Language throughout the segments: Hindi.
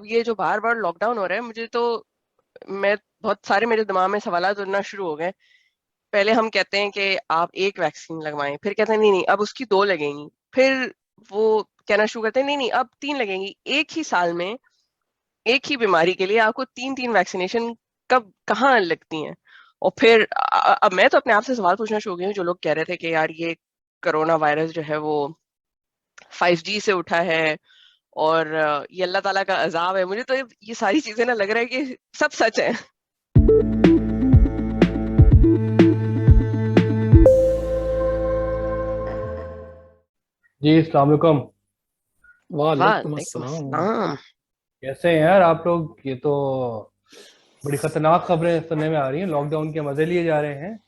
ये जो बार बार लॉकडाउन हो रहा है, मुझे तो मैं बहुत सारे मेरे दिमाग में सवालात उठना शुरू हो गए। पहले हम कहते हैं कि आप एक वैक्सीन लगवाएं, फिर कहते हैं नहीं नहीं अब उसकी दो लगेंगी, फिर वो कहना शुरू करते हैं नहीं नहीं अब तीन लगेंगी। एक ही साल में एक ही बीमारी के लिए आपको तीन तीन वैक्सीनेशन कब कहाँ लगती हैं? और फिर अब मैं तो अपने आप से सवाल पूछना शुरू हो गई हूँ। जो लोग कह रहे थे कि यार ये कोरोना वायरस जो है वो 5G से उठा है और ये अल्लाह ताला का अजाब है, मुझे तो ये सारी चीजें ना लग रहा है कि सब सच है। जी अस्सलाम वालेकुम। वालेकुम वालेकुम अस्सलाम। अस्सलाम। कैसे हैं यार आप लोग? ये तो बड़ी खतरनाक खबरें सुनने में आ रही हैं। लॉकडाउन के मजे लिए जा रहे हैं।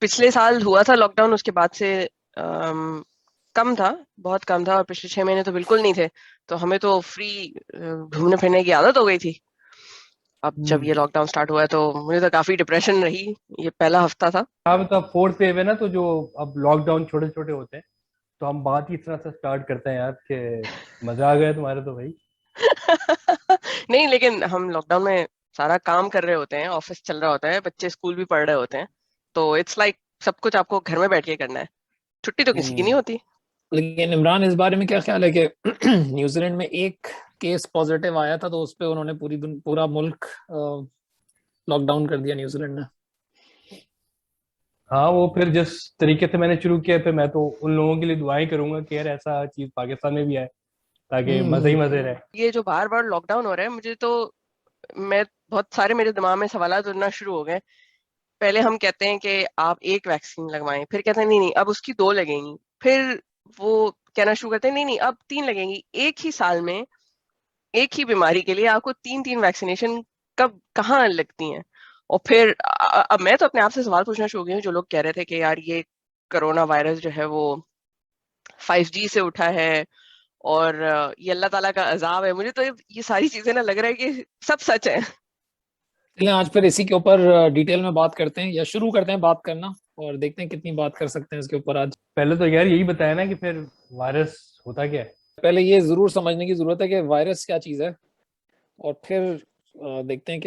पिछले साल हुआ था लॉकडाउन, उसके बाद से कम था, बहुत कम था, और पिछले 6 महीने तो बिल्कुल नहीं थे। तो हमें तो फ्री घूमने फिरने की आदत हो गई थी। अब जब ये हम्म। लॉकडाउन स्टार्ट हुआ है तो मुझे तो काफी डिप्रेशन रही। ये पहला हफ्ता था। अब तो फोर्थ वेव है ना, तो जो अब लॉकडाउन छोटे छोटे होते हैं, तो हम बात ही इस तरह से स्टार्ट करते हैं यार कि मजा आ गया तुम्हारे तो भाई। नहीं, लेकिन हम लॉकडाउन में सारा काम कर रहे होते हैं, ऑफिस चल रहा होता है, बच्चे स्कूल भी पढ़ रहे होते हैं। तो इट्स लाइक सब कुछ आपको घर में बैठ के करना है। छुट्टी तो किसी की नहीं हम्म। होती। लेकिन इमरान, इस बारे में क्या ख्याल है कि न्यूजीलैंड में एक केस पॉजिटिव आया था तो उस पे उन्होंने पूरा मुल्क लॉकडाउन कर दिया न्यूजीलैंड ने। हाँ, वो फिर जिस तरीके से मैंने शुरू किया, फिर मैं तो उन लोगों के लिए दुआएं करूंगा कि यार ऐसा चीज पाकिस्तान में भी आए, ताकि मजे ही मजे रहे। ये जो बार बार लॉकडाउन हो रहा है, मुझे तो मैं बहुत सारे मेरे दिमाग में सवालात उठना शुरू हो गए। पहले हम कहते हैं कि आप एक वैक्सीन लगवाएं, फिर कहते हैं नहीं नहीं अब उसकी दो लगेंगी, फिर वो कहना शुरू करते हैं नहीं नहीं अब तीन लगेंगी। एक ही साल में एक ही बीमारी के लिए आपको तीन तीन वैक्सीनेशन कब कहाँ लगती हैं? और फिर अब मैं तो अपने आप से सवाल पूछना शुरू हो गई हूँ। जो लोग कह रहे थे कि यार ये कोरोना वायरस जो है वो 5G से उठा है और ये अल्लाह ताला का अजाब है, मुझे तो ये सारी चीजें ना लग रहा है कि सब सच है। चलिए आज फिर इसी के ऊपर डिटेल में बात करते हैं, या शुरू करते हैं बात करना और देखते हैं कितनी बात कर सकते हैं इसके ऊपर आज। पहले तो यार यही बताया ना कि फिर वायरस होता क्या है। पहले ये जरूर समझने की जरूरत है कि वायरस क्या चीज़ है, और फिर देखते हैं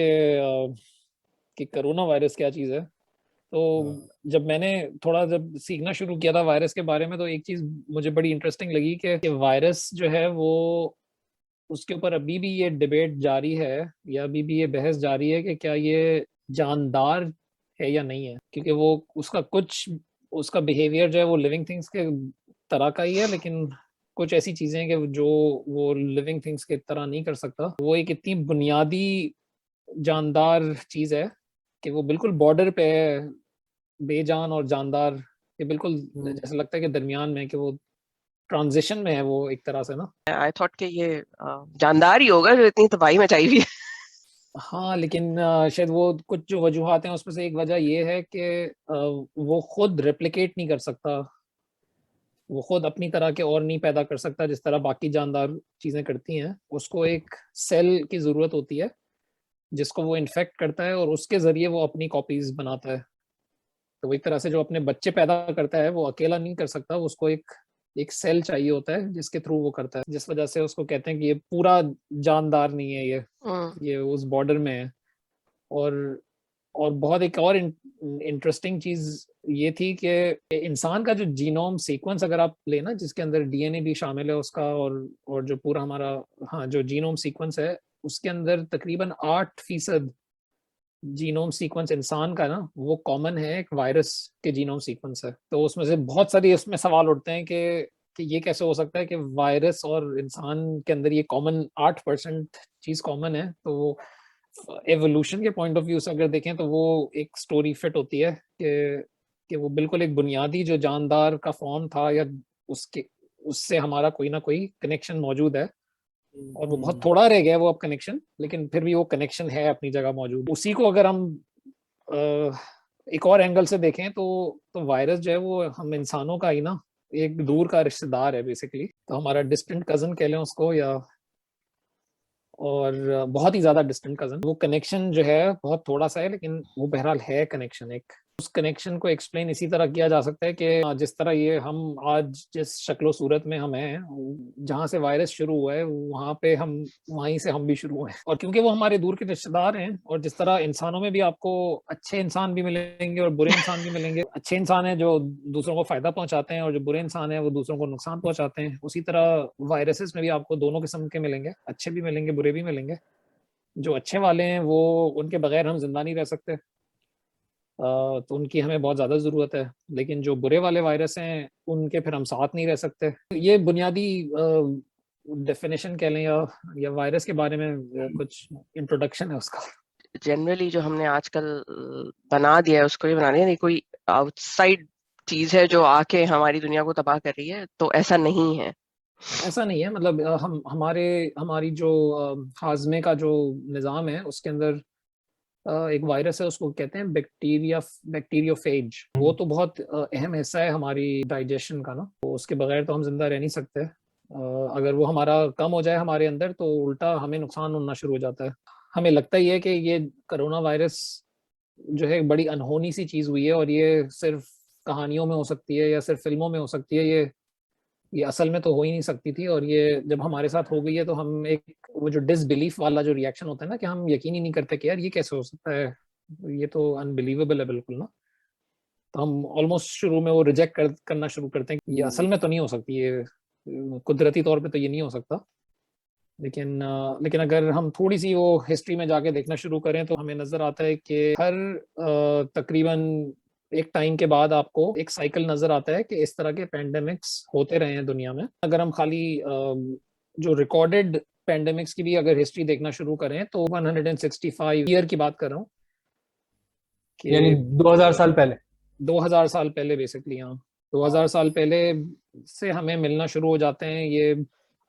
कि कोरोना वायरस क्या चीज़ है। तो हाँ। जब सीखना शुरू किया था वायरस के बारे में, तो एक चीज मुझे बड़ी इंटरेस्टिंग लगी कि वायरस जो है वो, उसके ऊपर अभी भी ये डिबेट जारी है, या अभी भी ये बहस जारी है कि क्या ये जानदार है या नहीं है। क्योंकि वो उसका बिहेवियर जो है वो लिविंग थिंग्स के तरह का ही है, लेकिन कुछ ऐसी चीजें हैं कि जो वो लिविंग थिंग्स के तरह नहीं कर सकता। वो एक इतनी बुनियादी जानदार चीज है कि वो बिल्कुल बॉर्डर पे है, बेजान और जानदार। ये बिल्कुल हम्म। जैसे लगता है कि दरमियान में, कि वो ट्रांजिशन में है वो एक तरह से ना। आई थॉट कि ये जानदार ही होगा जो इतनी तबाही मचाई हुई है। हाँ, लेकिन शायद वो कुछ जो वजूहात हैं उसमें से एक वजह ये है कि वो खुद रेप्लिकेट नहीं कर सकता। वो खुद अपनी तरह के और नहीं पैदा कर सकता जिस तरह बाकी जानदार चीजें करती हैं। उसको एक सेल की जरूरत होती है जिसको वो इन्फेक्ट करता है, और उसके जरिए वो अपनी कॉपीज बनाता है। तो वो एक तरह से जो अपने बच्चे पैदा करता है वो अकेला नहीं कर सकता, उसको एक एक सेल चाहिए होता है जिसके थ्रू वो करता है। जिस वजह से उसको कहते हैं कि ये पूरा जानदार नहीं है, हम्म। ये उस बॉर्डर में है। और और बहुत एक और इंटरेस्टिंग चीज ये थी कि इंसान का जो जीनोम सीक्वेंस अगर आप लेना, जिसके अंदर डीएनए भी शामिल है उसका, और जो पूरा हमारा, हाँ, जो जीनोम सीक्वेंस है, उसके अंदर तकरीबन 8% जीनोम सीक्वेंस इंसान का ना वो कॉमन है एक वायरस के जीनोम सीक्वेंस है। तो उसमें से बहुत सारी उसमें सवाल उठते हैं कि ये कैसे हो सकता है कि वायरस और इंसान के अंदर ये कॉमन 8% चीज कॉमन है। तो वो एवोल्यूशन के पॉइंट ऑफ व्यू से अगर देखें तो वो एक स्टोरी फिट होती है कि वो बिल्कुल एक बुनियादी जो जानदार का फॉर्म था, या उसके उससे हमारा कोई ना कोई कनेक्शन मौजूद है। और वो बहुत हम्म। थोड़ा रह गया है वो अब कनेक्शन, लेकिन फिर भी वो कनेक्शन है अपनी जगह मौजूद। उसी को अगर हम अ, एक और एंगल से देखें तो वायरस जो है वो हम इंसानों का ही ना एक दूर का रिश्तेदार है बेसिकली। तो हमारा डिस्टेंट कजन कह लें उसको, या और बहुत ही ज्यादा डिस्टेंट कजन। वो कनेक्शन जो है बहुत थोड़ा सा है, लेकिन वो बहरहाल है कनेक्शन एक। उस कनेक्शन को एक्सप्लेन इसी तरह किया जा सकता है कि जिस तरह ये हम आज जिस शक्लो सूरत में हम हैं, जहाँ से वायरस शुरू हुआ है वहाँ पे हम, वहीं से हम भी शुरू हुए हैं। और क्योंकि वो हमारे दूर के रिश्तेदार हैं, और जिस तरह इंसानों में भी आपको अच्छे इंसान भी मिलेंगे और बुरे इंसान भी मिलेंगे, अच्छे इंसान है जो दूसरों को फायदा पहुंचाते हैं और जो बुरे इंसान है वो दूसरों को नुकसान पहुंचाते हैं, उसी तरह वायरसेस में भी आपको दोनों किस्म के मिलेंगे, अच्छे भी मिलेंगे बुरे भी मिलेंगे। जो अच्छे वाले हैं वो, उनके बगैर हम जिंदा नहीं रह सकते, तो उनकी हमें बहुत ज़्यादा ज़रूरत है। लेकिन जो बुरे वाले वायरस हैं उनके फिर हम साथ नहीं रह सकते। ये बुनियादी डेफिनेशन कह लें या वायरस के बारे में कुछ इंट्रोडक्शन है उसका। जनरली जो हमने आजकल बना दिया है उसको, ये बना दिया नहीं, कोई आउटसाइड चीज है जो आके हमारी दुनिया को तबाह कर रही है, तो ऐसा नहीं है। ऐसा नहीं है, मतलब हमारी जो हाजमे का जो निज़ाम है उसके अंदर एक वायरस है, उसको कहते हैं बैक्टीरियोफेज। वो तो बहुत अहम हिस्सा है हमारी डाइजेशन का ना, तो उसके बगैर तो हम जिंदा रह नहीं सकते। अगर वो हमारा कम हो जाए हमारे अंदर तो उल्टा हमें नुकसान होना शुरू हो जाता है। हमें लगता ही है कि ये कोरोना वायरस जो है बड़ी अनहोनी सी चीज हुई है, और ये सिर्फ कहानियों में हो सकती है या सिर्फ फिल्मों में हो सकती है, ये असल में तो हो ही नहीं सकती थी। और ये जब हमारे साथ हो गई है तो हम एक, वो जो डिसबिलीफ वाला जो रिएक्शन होता है ना, कि हम यकीन ही नहीं करते कि यार ये कैसे हो सकता है, ये तो अनबिलीवेबल है बिल्कुल ना। तो हम ऑलमोस्ट शुरू में वो रिजेक्ट करना शुरू करते हैं कि ये असल में तो नहीं हो सकती, ये कुदरती तौर पे तो ये नहीं हो सकता। लेकिन अगर हम थोड़ी सी वो हिस्ट्री में जाके देखना शुरू करें तो हमें नजर आता है कि हर तकरीबन एक टाइम के बाद आपको एक साइकिल नजर आता है कि इस तरह के पेंडेमिक्स होते रहे हैं दुनिया में। अगर हम खाली जो रिकॉर्डेड पेंडेमिक्स की भी अगर हिस्ट्री देखना शुरू करें तो 165 ईयर की बात कर रहा हूँ, यानी कि 2000 साल पहले। 2000 साल पहले बेसिकली, हाँ 2000 साल पहले से हमें मिलना शुरू हो जाते हैं। ये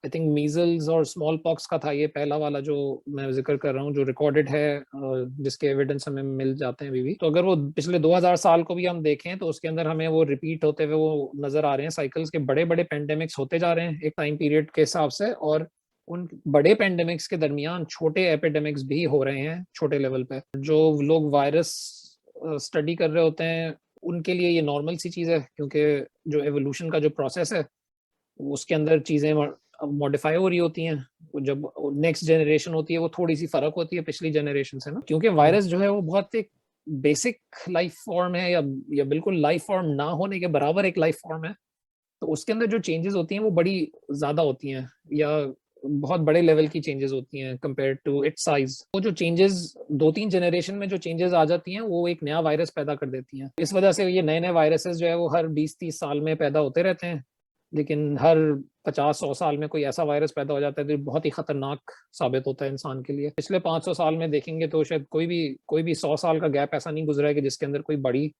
आई थिंक मीजल्स और स्मॉल पॉक्स का था ये पहला वाला जो मैं जिक्र कर रहा हूँ, जो रिकॉर्डेड है, जिसके एविडेंस हमें मिल जाते हैं अभी भी। तो अगर वो पिछले 2000 साल को भी हम देखें तो उसके अंदर हमें वो रिपीट होते हुए वो नजर आ रहे हैं, साइकिल्स के बड़े बड़े पेंडेमिक्स होते जा रहे हैं एक टाइम पीरियड के हिसाब से। और उन बड़े पेंडेमिक्स के दरमियान छोटे एपिडेमिक्स भी हो रहे हैं छोटे लेवल पे। जो लोग वायरस स्टडी कर रहे होते हैं उनके लिए ये नॉर्मल सी चीज़ है, क्योंकि जो एवोल्यूशन का जो प्रोसेस है उसके अंदर चीज़ें मॉडिफाई हो रही होती हैं। जब नेक्स्ट जनरेशन होती है वो थोड़ी सी फर्क होती है पिछली जनरेशन से ना, क्योंकि वायरस जो है वो बहुत एक बेसिक लाइफ फॉर्म है, या बिल्कुल लाइफ फॉर्म ना होने के बराबर एक लाइफ फॉर्म है। तो उसके अंदर जो चेंजेस होती हैं वो बड़ी ज्यादा होती हैं, या बहुत बड़े लेवल की चेंजेस होती हैं कंपेयर टू इट्स साइज। वो जो चेंजेस 2-3 जनरेशन में जो चेंजेस आ जाती हैं वो एक नया वायरस पैदा कर देती हैं। इस वजह से ये नए नए वायरसेस जो है वो हर 20-30 साल में पैदा होते रहते हैं। लेकिन हर 50-100 साल में कोई ऐसा वायरस पैदा हो जाता है जो बहुत ही खतरनाक साबित होता है इंसान के लिए। पिछले 500 साल में देखेंगे तो शायद कोई भी 100 साल का गैप ऐसा नहीं गुजरा है कि जिसके अंदर कोई बड़ी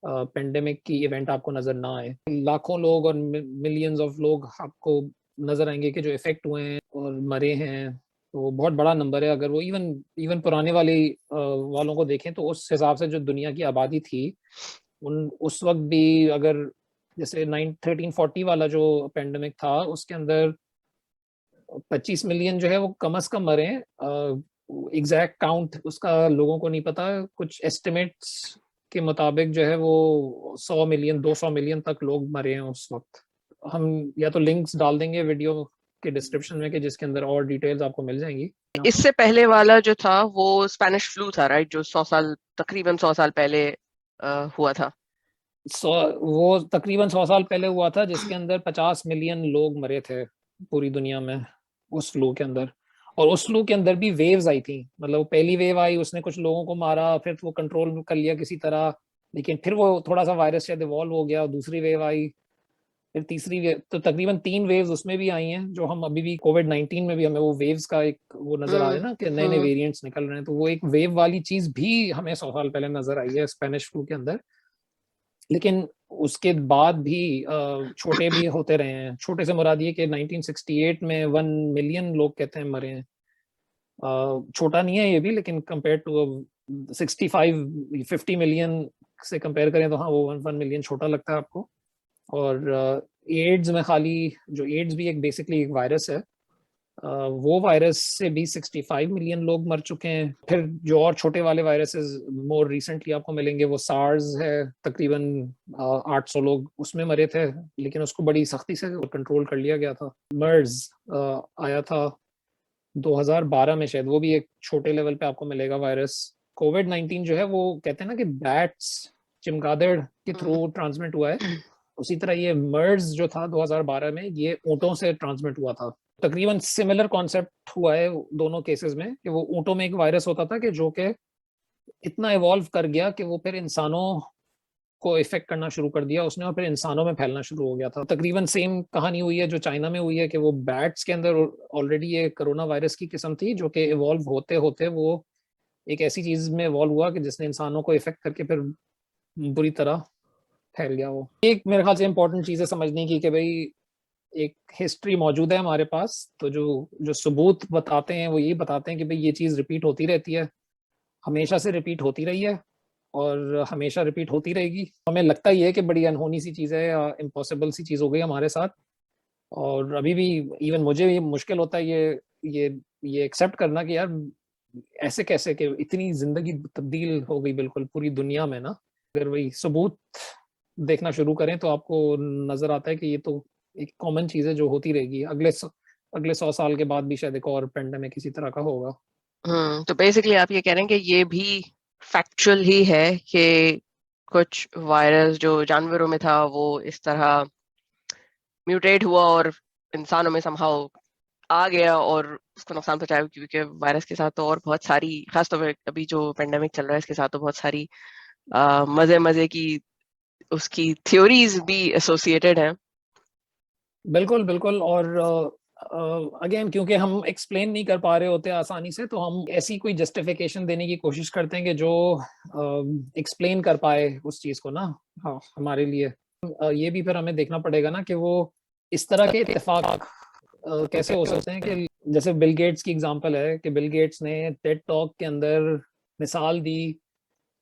पेंडेमिक की इवेंट आपको नजर ना आए। लाखों लोग और मिलियंस ऑफ लोग आपको नजर आएंगे कि जो इफेक्ट हुए हैं और मरे हैं, तो बहुत बड़ा नंबर है। अगर वो इवन पुराने वालों को देखें तो उस हिसाब से जो दुनिया की आबादी थी उस वक्त भी, अगर जैसे 1340 वाला जो पेंडेमिक था उसके अंदर 25 मिलियन जो है वो कम से कम मरे हैं। एग्जैक्ट काउंट उसका लोगों को नहीं पता, कुछ एस्टिमेट्स के मुताबिक जो है वो 100 मिलियन 200 मिलियन तक लोग मरे हैं उस वक्त। हम या तो लिंक्स डाल देंगे वीडियो के डिस्क्रिप्शन में कि जिसके अंदर और डिटेल्स आपको मिल जाएंगी। इससे पहले वाला जो था वो स्पेनिश फ्लू था, राइट, जो तकरीबन 100 साल पहले हुआ था। वो तकरीबन 100 साल पहले हुआ था, जिसके अंदर 50 मिलियन लोग मरे थे पूरी दुनिया में उस फ्लू के अंदर। और उस फ्लू के अंदर भी वेव्स आई थी, मतलब पहली वेव आई उसने कुछ लोगों को मारा, फिर वो कंट्रोल कर लिया किसी तरह, लेकिन फिर वो थोड़ा सा वायरस शायद इवॉल्व हो गया, दूसरी वेव आई, फिर तीसरी वेव। तो तकरीबन 3 वेव्स उसमें भी आई हैं, जो हम अभी भी कोविड-19 में भी हमें वो वेव्स का एक वो नजर आ रहा है ना कि नए नए वेरिएंट्स निकल रहे हैं। तो वो एक वेव वाली चीज भी हमें 100 साल पहले नजर आई है स्पेनिश फ्लू के अंदर। लेकिन उसके बाद भी छोटे भी होते रहे हैं। छोटे से मुराद ये कि 1968 में 1 मिलियन लोग कहते हैं मरे हैं। छोटा नहीं है ये भी, लेकिन कंपेयर टू 50 मिलियन से कंपेयर करें तो हाँ वो 1 मिलियन छोटा लगता है आपको। और एड्स में खाली, जो एड्स भी एक बेसिकली एक वायरस है, वो वायरस से भी 65 मिलियन लोग मर चुके हैं। फिर जो और छोटे वाले वायरसेस मोर रिसेंटली आपको मिलेंगे, वो सार्स है, तकरीबन 800 लोग उसमें मरे थे, लेकिन उसको बड़ी सख्ती से कंट्रोल कर लिया गया था। मर्स आया था 2012 में शायद, वो भी एक छोटे लेवल पे आपको मिलेगा वायरस। कोविड-19 जो है वो कहते हैं ना कि बैट्स, चमगादड़ के थ्रू ट्रांसमिट हुआ है, उसी तरह ये मर्स जो था 2012 में, ये ऊंटों से ट्रांसमिट हुआ था। तकरीबन सिमिलर कॉन्सेप्ट हुआ है दोनों केसेस में, कि वो ऊंटों में एक वायरस होता था कि जो कि इतना इवॉल्व कर गया कि वो फिर इंसानों को इफेक्ट करना शुरू कर दिया उसने, और फिर इंसानों में फैलना शुरू हो गया था। तकरीबन सेम कहानी हुई है जो चाइना में हुई है, कि वो बैट्स के अंदर ऑलरेडी ये कोरोना वायरस की किस्म थी, जो कि इवॉल्व होते होते वो एक ऐसी चीज में इवॉल्व हुआ कि जिसने इंसानों को इफेक्ट करके फिर बुरी तरह फैल गया। वो एक मेरे ख्याल से इंपॉर्टेंट चीज है समझने की, कि भाई एक हिस्ट्री मौजूद है हमारे पास, तो जो जो सबूत बताते हैं वो ये बताते हैं कि भाई ये चीज रिपीट होती रहती है, हमेशा से रिपीट होती रही है और हमेशा रिपीट होती रहेगी। हमें लगता ही है कि बड़ी अनहोनी सी चीज़ है या इम्पॉसिबल सी चीज़ हो गई हमारे साथ, और अभी भी इवन मुझे भी मुश्किल होता है ये ये एक्सेप्ट करना कि यार ऐसे कैसे, कि इतनी जिंदगी तब्दील हो गई बिल्कुल पूरी दुनिया में ना। अगर वही सबूत देखना शुरू करें तो आपको नजर आता है कि ये तो एक कॉमन चीज़ है जो होती रहेगी। अगले 100 साल के बाद भी शायद एक और पेंडेमिक इसी तरह का होगा। तो बेसिकली आप ये कह रहे हैं कि ये भी फैक्चुअल ही है कि कुछ वायरस जो जानवरों में था वो इस तरह म्यूटेट हुआ और इंसानों में समहाउ आ गया और उसको नुकसान पहुंचाया, क्योंकि वायरस के साथ तो और बहुत सारी, खासतौर पर अभी जो पेंडेमिक चल रहा है इसके साथ तो बहुत सारी मजे मजे की उसकी थ्योरीज भी एसोसिएटेड हैं। बिल्कुल बिल्कुल। और अगेन क्योंकि हम एक्सप्लेन नहीं कर पा रहे होते आसानी से, तो हम ऐसी कोई जस्टिफिकेशन देने की कोशिश करते हैं कि जो एक्सप्लेन कर पाए उस चीज को ना। हाँ, हमारे लिए ये भी फिर हमें देखना पड़ेगा ना कि वो इस तरह के इत्तेफाक कैसे हो सकते हैं। कि जैसे बिल गेट्स की एग्जांपल है, कि बिल गेट्स ने टेड टॉक के अंदर मिसाल दी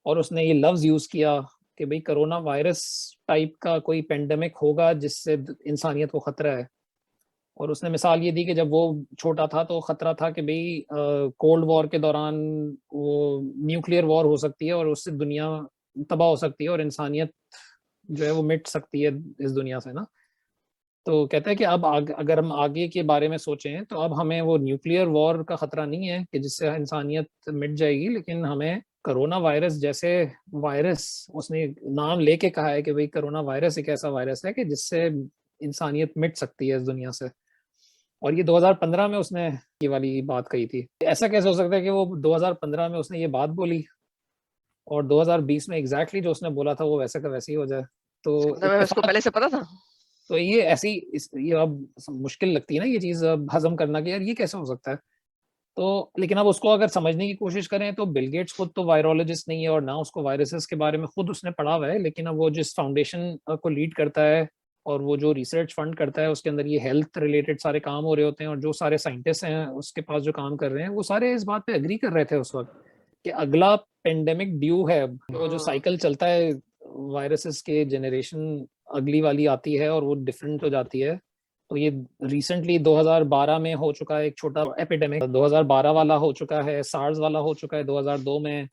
और उसने ये लफ्ज यूज किया कि भाई कोरोना वायरस टाइप का कोई पेंडेमिक होगा जिससे इंसानियत को खतरा है। और उसने मिसाल ये दी कि जब वो छोटा था तो खतरा था कि भाई कोल्ड वॉर के दौरान वो न्यूक्लियर वॉर हो सकती है और उससे दुनिया तबाह हो सकती है और इंसानियत जो है वो मिट सकती है इस दुनिया से ना। तो कहता है कि अब अगर हम आगे के बारे में सोचें तो अब हमें वो न्यूक्लियर वॉर का खतरा नहीं है कि जिससे इंसानियत मिट जाएगी, लेकिन हमें कोरोना वायरस जैसे वायरस, उसने नाम लेके कहा है कि भाई कोरोना वायरस एक ऐसा वायरस है कि जिससे इंसानियत मिट सकती है इस दुनिया से। और ये 2015 में उसने ये वाली बात कही थी। ऐसा कैसे हो सकता है कि वो 2015 में उसने ये बात बोली और 2020 में एग्जैक्टली जो उसने बोला था वो वैसे का वैसे ही हो जाए? तो मतलब उसको इत्तेफाक। पहले से पता था। तो ये ऐसी ये अब मुश्किल लगती है ना ये चीज अब हजम करना कि यार ये कैसे हो सकता है। तो लेकिन अब उसको अगर समझने की कोशिश करें तो बिल गेट्स खुद तो वायरोलॉजिस्ट नहीं है और ना उसको वायरसेस के बारे में खुद उसने पढ़ा हुआ है, लेकिन अब वो जिस फाउंडेशन को लीड करता है और वो जो रिसर्च फंड करता है उसके अंदर ये हेल्थ रिलेटेड सारे काम हो रहे होते हैं, और जो सारे साइंटिस्ट हैं उसके पास जो काम कर रहे हैं वो सारे इस बात पे एग्री कर रहे थे उस वक्त कि अगला पेंडेमिक ड्यू है। वो जो साइकिल चलता है वायरसेस के, जनरेशन अगली वाली आती है और वो डिफरेंट हो जाती है। तो ये रिसेंटली 2012 में हो चुका है एक छोटा एपिडेमिक, 2012 वाला हो चुका है, सार्स वाला हो चुका है 2002 में।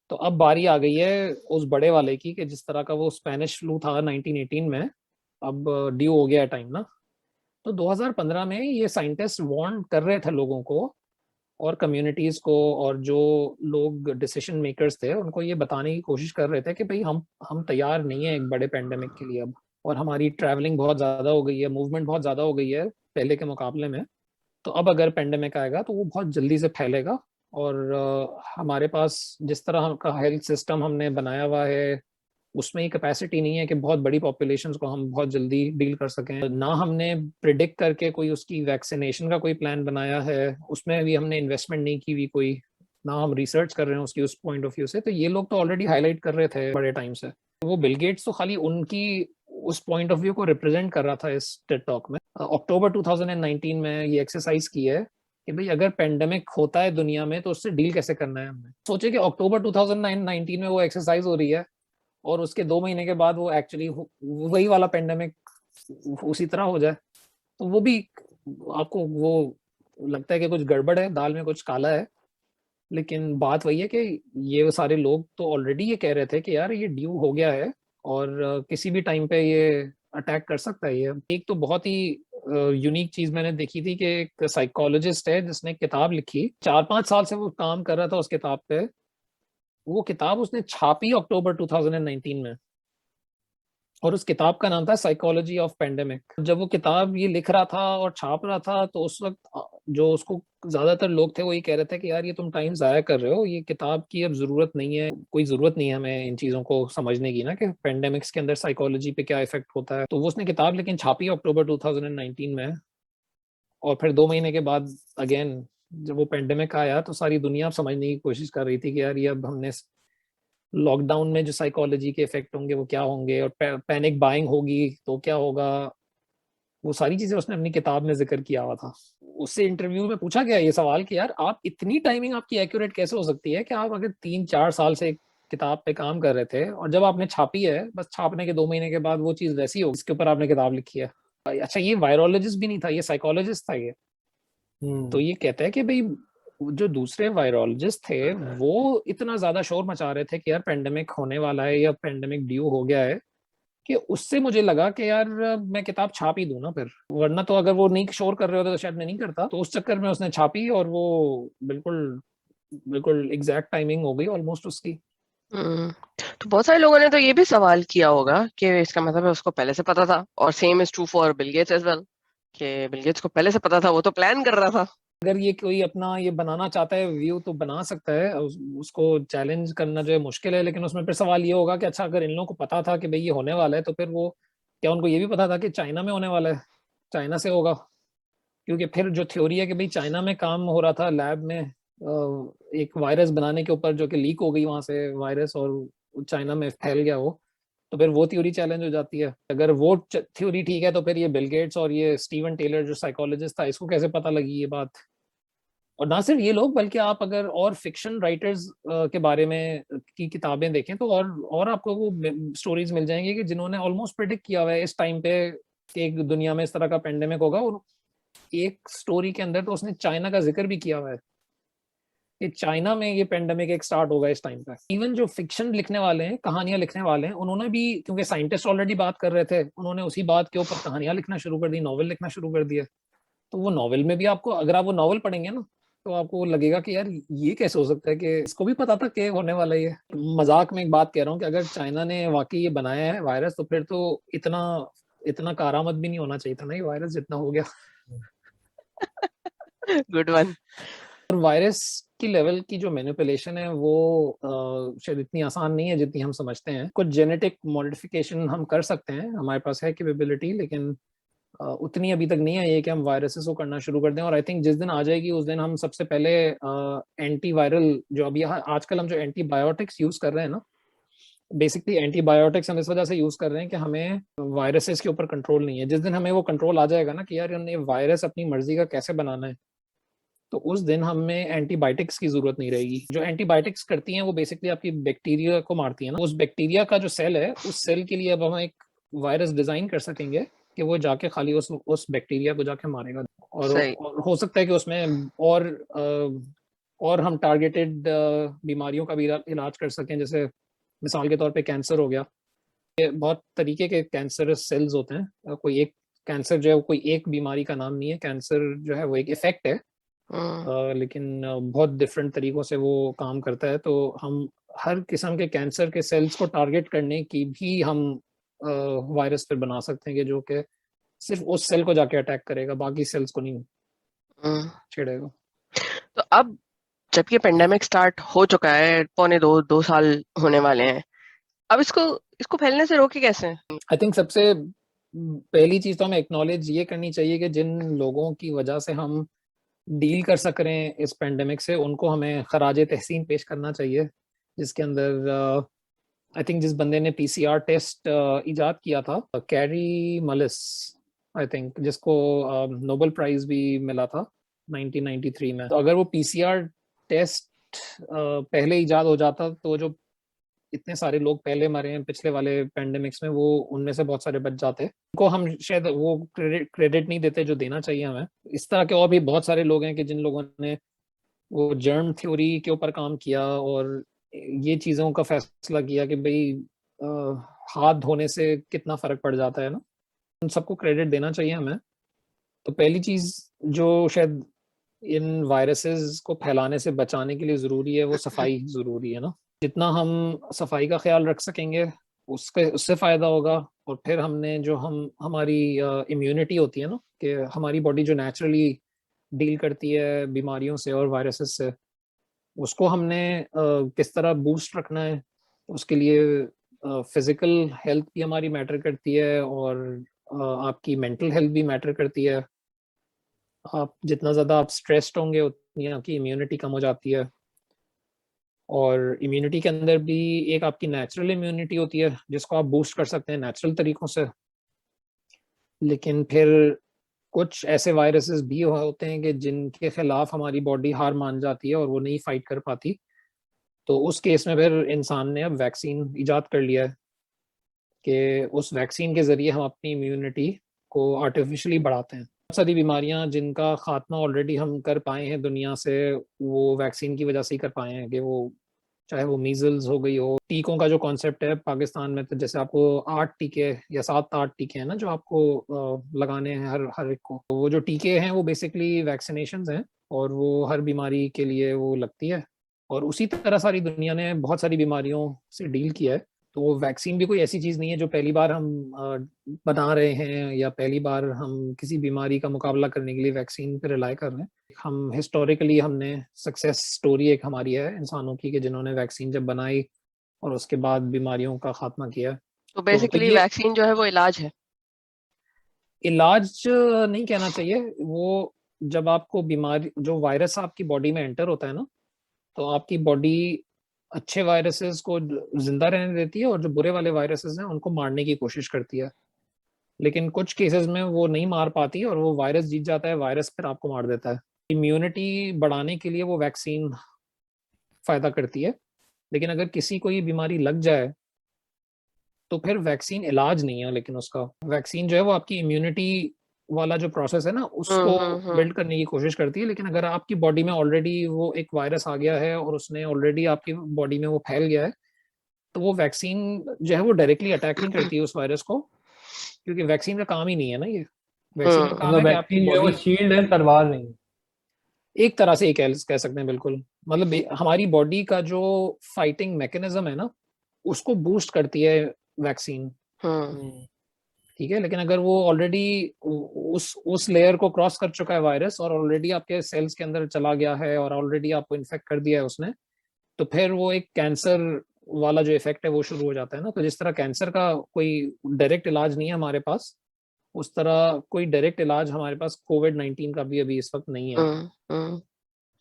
तो अब बारी आ गई है उस बड़े वाले की, कि जिस तरह का वो स्पेनिश फ्लू था 1918 में, अब ड्यू हो गया टाइम ना। तो 2015 में ये साइंटिस्ट वार्न कर रहे थे लोगों को और कम्युनिटीज को, और जो लोग डिसीजन मेकर्स थे उनको ये बताने की कोशिश कर रहे थे कि भाई हम तैयार नहीं है एक बड़े पेंडेमिक के लिए अब। और हमारी ट्रैवलिंग बहुत ज़्यादा हो गई है, मूवमेंट बहुत ज़्यादा हो गई है पहले के मुकाबले में। तो अब अगर पेंडेमिक आएगा तो वो बहुत जल्दी से फैलेगा। और हमारे पास जिस तरह का हेल्थ सिस्टम हमने बनाया हुआ है उसमें ही कैपेसिटी नहीं है कि बहुत बड़ी पॉपुलेशंस को हम बहुत जल्दी डील कर सकें। ना हमने प्रिडिक्ट करके कोई उसकी वैक्सीनेशन का कोई प्लान बनाया है, उसमें भी हमने इन्वेस्टमेंट नहीं की हुई कोई, ना हम रिसर्च कर रहे हैं उसकी उस पॉइंट ऑफ व्यू से। तो ये लोग तो ऑलरेडी हाईलाइट कर रहे थे बड़े टाइम से। वो बिल गेट्स तो खाली उनकी उस पॉइंट ऑफ व्यू को रिप्रेजेंट कर रहा था इस टेड टॉक में। अक्टूबर 2019 में ये एक्सरसाइज की है कि भाई अगर पेंडेमिक होता है दुनिया में तो उससे डील कैसे करना है हमने। सोचे कि अक्टूबर 2019 में वो एक्सरसाइज हो रही है और उसके 2 महीने के बाद वो एक्चुअली वही वाला पेंडेमिक उसी तरह हो जाए, तो वो भी आपको वो लगता है कि कुछ गड़बड़ है, दाल में कुछ काला है। लेकिन बात वही है कि ये सारे लोग तो ऑलरेडी ये कह रहे थे कि यार ये ड्यू हो गया है और किसी भी टाइम पे ये अटैक कर सकता है। ये एक तो बहुत ही यूनिक चीज मैंने देखी थी कि एक साइकोलॉजिस्ट है जिसने किताब लिखी, 4-5 साल से वो काम कर रहा था उस किताब पे। वो किताब उसने छापी अक्टूबर 2019 में, और उस किताब का नाम था साइकोलॉजी ऑफ पेंडेमिक। जब वो किताब ये लिख रहा था और छाप रहा था तो उस वक्त जो उसको ज्यादातर लोग थे वो ये कह रहे थे कि यार ये तुम टाइम जाया कर रहे हो, ये किताब की अब जरूरत नहीं है, कोई जरूरत नहीं है हमें इन चीजों को समझने की ना कि पेंडेमिक्स के अंदर साइकोलॉजी पे क्या इफेक्ट होता है। तो वो उसने किताब लेकिन छापी अक्टूबर 2019 में, और फिर 2 महीने के बाद अगेन जब वो पेंडेमिक आया तो सारी दुनिया अब समझने की कोशिश कर रही थी कि यार ये अब हमने लॉकडाउन में जो साइकोलॉजी के इफेक्ट होंगे वो क्या होंगे, और पैनिक बाइंग होगी तो क्या होगा। वो सारी चीजें उसने अपनी किताब में जिक्र किया हुआ था। उससे इंटरव्यू में पूछा गया ये सवाल कि यार आप इतनी टाइमिंग आपकी एक्यूरेट कैसे हो सकती है कि आप अगर 3-4 साल से एक किताब पे काम कर रहे थे और जब आपने छापी है बस छापने के 2 महीने के बाद वो चीज वैसी हो जिसके ऊपर आपने किताब लिखी है। अच्छा, ये वायरोलॉजिस्ट भी नहीं था, ये साइकोलॉजिस्ट था ये। तो ये कहता है कि भाई जो दूसरे वायरोलॉजिस्ट थे वो इतना ज्यादा शोर मचा रहे थे कि यार पेंडेमिक होने वाला है या पेंडेमिक ड्यू हो गया है, कि उससे मुझे लगा कि यार मैं किताब छाप ही दूं ना फिर, वरना तो अगर वो नहीं शोर कर रहे होते तो शायद मैं नहीं करता। तो उस चक्कर में उसने छापी और वो बिल्कुल बिल्कुल एग्जैक्ट टाइमिंग हो गई ऑलमोस्ट उसकी। तो बहुत सारे लोगों ने तो ये भी सवाल किया होगा कि इसका मतलब है उसको पहले से पता था, और same is true for Bill Gates as well, कि बिल गेट्स को पहले से पता था, वो तो प्लान कर रहा था। अगर ये कोई अपना ये बनाना चाहता है व्यू तो बना सकता है, उसको चैलेंज करना जो है मुश्किल है। लेकिन उसमें फिर सवाल ये होगा कि अच्छा अगर इन लोगों को पता था कि भाई ये होने वाला है तो फिर वो क्या उनको ये भी पता था कि चाइना में होने वाला है, चाइना से होगा। क्योंकि फिर जो थ्योरी है कि भाई चाइना में काम हो रहा था लैब में एक वायरस बनाने के ऊपर जो कि लीक हो गई वहां से वायरस और चाइना में फैल गया वो, तो फिर वो थ्योरी चैलेंज हो जाती है। अगर वो थ्योरी ठीक है तो फिर ये बिल गेट्स और ये स्टीवन टेलर जो साइकोलॉजिस्ट था इसको कैसे पता लगी ये बात। और ना सिर्फ ये लोग बल्कि आप अगर और फिक्शन राइटर्स के बारे में की किताबें देखें तो और आपको वो स्टोरीज मिल जाएंगी कि जिन्होंने ऑलमोस्ट प्रिडिक्ट किया हुआ है इस टाइम पे कि एक दुनिया में इस तरह का पेंडेमिक होगा। और एक स्टोरी के अंदर तो उसने चाइना का जिक्र भी किया हुआ है कि चाइना में ये पेंडेमिक एक स्टार्ट होगा इस टाइम पे। इवन जो फिक्शन लिखने वाले हैं, कहानियां लिखने वाले हैं, उन्होंने भी, क्योंकि साइंटिस्ट ऑलरेडी बात कर रहे थे, उन्होंने उसी बात के ऊपर कहानियां लिखना शुरू कर दी, नॉवेल लिखना शुरू कर दिया। तो वो नॉवेल में भी आपको, अगर आप वो नॉवेल पढ़ेंगे ना तो आपको लगेगा कि यार ये कैसे हो सकता है कि इसको भी पता था कि होने वाला है ये। मजाक में एक बात कह रहा हूँ कि अगर चाइना ने वाकई ये बनाया है वायरस तो फिर तो इतना इतना कारामद भी नहीं होना चाहिए था ना ये वायरस जितना हो गया। Good one. और वायरस की लेवल की जो मैनिपुलेशन है वो शायद इतनी आसान नहीं है जितनी हम समझते हैं। कुछ जेनेटिक मॉडिफिकेशन हम कर सकते हैं, हमारे पास है कैपेबिलिटी, लेकिन उतनी अभी तक नहीं आई है कि हम वायरसेस को करना शुरू कर दें। और आई थिंक जिस दिन आ जाएगी उस दिन हम सबसे पहले एंटीवायरल जो अभी आजकल हम जो एंटीबायोटिक्स यूज कर रहे हैं ना, बेसिकली एंटीबायोटिक्स हम इस वजह से यूज कर रहे हैं कि हमें वायरसेस के ऊपर कंट्रोल नहीं है। जिस दिन हमें वो कंट्रोल आ जाएगा ना कि यार हमने वायरस अपनी मर्जी का कैसे बनाना है, तो उस दिन हमें एंटीबायोटिक्स की जरूरत नहीं रहेगी। जो एंटीबायोटिक्स करती हैं वो बेसिकली आपकी बैक्टीरिया को मारती है ना, उस बैक्टीरिया का जो सेल है उस सेल के लिए अब हम एक वायरस डिजाइन कर सकेंगे कि वो जाके खाली उस बैक्टीरिया को जाके मारेगा। सही। और हो सकता है कि उसमें और हम टारगेटेड बीमारियों का भी इलाज कर सकें, जैसे मिसाल के तौर पे कैंसर हो गया। ये बहुत तरीके के कैंसरस सेल्स होते हैं, कोई एक कैंसर जो है वो कोई एक बीमारी का नाम नहीं है, कैंसर जो है वो एक इफेक्ट है। लेकिन बहुत डिफरेंट तरीकों से वो काम करता है। तो हम हर किस्म के कैंसर के सेल्स को टारगेट करने की भी हम वायरस फिर बना सकते हैं कि जो कि सिर्फ उस सेल को जाके अटैक करेगा, बाकी सेल्स को नहीं छेड़ेगा। तो अब जब ये पेंडेमिक स्टार्ट हो चुका है, पौने 2 साल होने वाले हैं, अब इसको इसको फैलने से रोके कैसे? आई थिंक सबसे पहली चीज तो हमें एक्नॉलेज ये करनी चाहिए कि जिन लोगों की वजह से हम डील कर सक रहे हैं इस पेंडेमिक से, उनको हमें खराज तहसीन पेश करना चाहिए। जिसके अंदर आई थिंक जिस बंदे ने पीसीआर टेस्ट इजाद किया था, कैरी मलिस आई थिंक, जिसको नोबेल प्राइज भी मिला था 1993 में। तो अगर वो पीसीआर टेस्ट पहले इजाद हो जाता तो जो इतने सारे लोग पहले मरे हैं पिछले वाले पैंडेमिक्स में, वो उनमें से बहुत सारे बच जाते, उनको हम शायद वो क्रेडिट नहीं देते जो देना चाहिए हमें। इस तरह के और भी बहुत सारे लोग हैं कि जिन लोगों ने वो जर्म थ्योरी के ऊपर काम किया और ये चीज़ों का फैसला किया कि भाई हाथ धोने से कितना फर्क पड़ जाता है ना, उन सबको क्रेडिट देना चाहिए हमें। तो पहली चीज़ जो शायद इन वायरसेस को फैलाने से बचाने के लिए ज़रूरी है वो सफाई ज़रूरी है ना। जितना हम सफाई का ख्याल रख सकेंगे उससे फ़ायदा होगा। और फिर हमने जो हमारी इम्यूनिटी होती है ना, कि हमारी बॉडी जो नेचुरली डील करती है बीमारियों से और वायरसेस से, उसको हमने किस तरह बूस्ट रखना है, उसके लिए फिजिकल हेल्थ भी हमारी मैटर करती है और आपकी मेंटल हेल्थ भी मैटर करती है। आप जितना ज़्यादा आप स्ट्रेस्ड होंगे उतनी आपकी इम्यूनिटी कम हो जाती है। और इम्यूनिटी के अंदर भी एक आपकी नेचुरल इम्यूनिटी होती है जिसको आप बूस्ट कर सकते हैं नेचुरल तरीकों से। लेकिन फिर कुछ ऐसे वायरसेस भी होते हैं कि जिनके खिलाफ हमारी बॉडी हार मान जाती है और वो नहीं फाइट कर पाती। तो उस केस में फिर इंसान ने अब वैक्सीन इजाद कर लिया है कि उस वैक्सीन के ज़रिए हम अपनी इम्यूनिटी को आर्टिफिशियली बढ़ाते हैं। बहुत सारी बीमारियां जिनका खात्मा ऑलरेडी हम कर पाए हैं दुनिया से, वो वैक्सीन की वजह से ही कर पाए हैं। कि वो चाहे वो मीजल्स हो गई हो, टीकों का जो कॉन्सेप्ट है पाकिस्तान में, तो जैसे आपको 8 टीके या 7-8 टीके हैं ना जो आपको लगाने हैं हर एक को। तो वो जो टीके हैं वो बेसिकली वैक्सीनेशंस हैं और वो हर बीमारी के लिए वो लगती है। और उसी तरह सारी दुनिया ने बहुत सारी बीमारियों से डील किया है। तो वो वैक्सीन भी कोई ऐसी चीज़ नहीं है जो पहली बार हम बना रहे हैं या पहली बार हम किसी बीमारी का मुकाबला करने के लिए वैक्सीन पर रिलाई कर रहे हैं। हम हिस्टोरिकली हमने सक्सेस स्टोरी एक हमारी है इंसानों की कि जिन्होंने वैक्सीन जब बनाई और उसके बाद बीमारियों का खात्मा किया। तो बेसिकली ये वैक्सीन जो है वो इलाज है। इलाज नहीं कहना चाहिए वो। जब आपको बीमारी, जो वायरस आपकी बॉडी में एंटर होता है ना, तो आपकी बॉडी अच्छे वायरसेस को जिंदा रहने देती है और जो बुरे वाले वायरसेस हैं उनको मारने की कोशिश करती है। लेकिन कुछ केसेस में वो नहीं मार पाती और वो वायरस जीत जाता है, वायरस फिर आपको मार देता है। इम्यूनिटी बढ़ाने के लिए वो वैक्सीन फायदा करती है। लेकिन अगर किसी को ये बीमारी लग जाए तो फिर वैक्सीन इलाज नहीं है। लेकिन उसका वैक्सीन जो है वो आपकी इम्यूनिटी वाला जो प्रोसेस है ना उसको बिल्ड करने की कोशिश करती है। लेकिन अगर आपकी बॉडी में ऑलरेडी वो एक वायरस आ गया है और उसने ऑलरेडी आपकी बॉडी में वो फैल गया है, तो वो वैक्सीन जो है वो डायरेक्टली अटैक नहीं करती है उस वायरस को, क्योंकि वैक्सीन का काम ही नहीं है ना ये। वैक्सीन का काम मतलब है कि आपकी वैक्सीन जो है वो बॉडी, शील्ड है, तलवार नहीं है। एक तरह से ये कह सकते हैं बिल्कुल। मतलब हमारी बॉडी का जो फाइटिंग मैकेनिज्म है ना उसको बूस्ट करती है वैक्सीन। ठीक है। लेकिन अगर वो ऑलरेडी उस लेयर को क्रॉस कर चुका है वायरस और ऑलरेडी आपके सेल्स के अंदर चला गया है और ऑलरेडी आपको इन्फेक्ट कर दिया है उसने, तो फिर वो एक कैंसर वाला जो इफेक्ट है वो शुरू हो जाता है ना। तो जिस तरह कैंसर का कोई डायरेक्ट इलाज नहीं है हमारे पास, उस तरह कोई डायरेक्ट इलाज हमारे पास कोविड-19 का भी अभी इस वक्त नहीं है।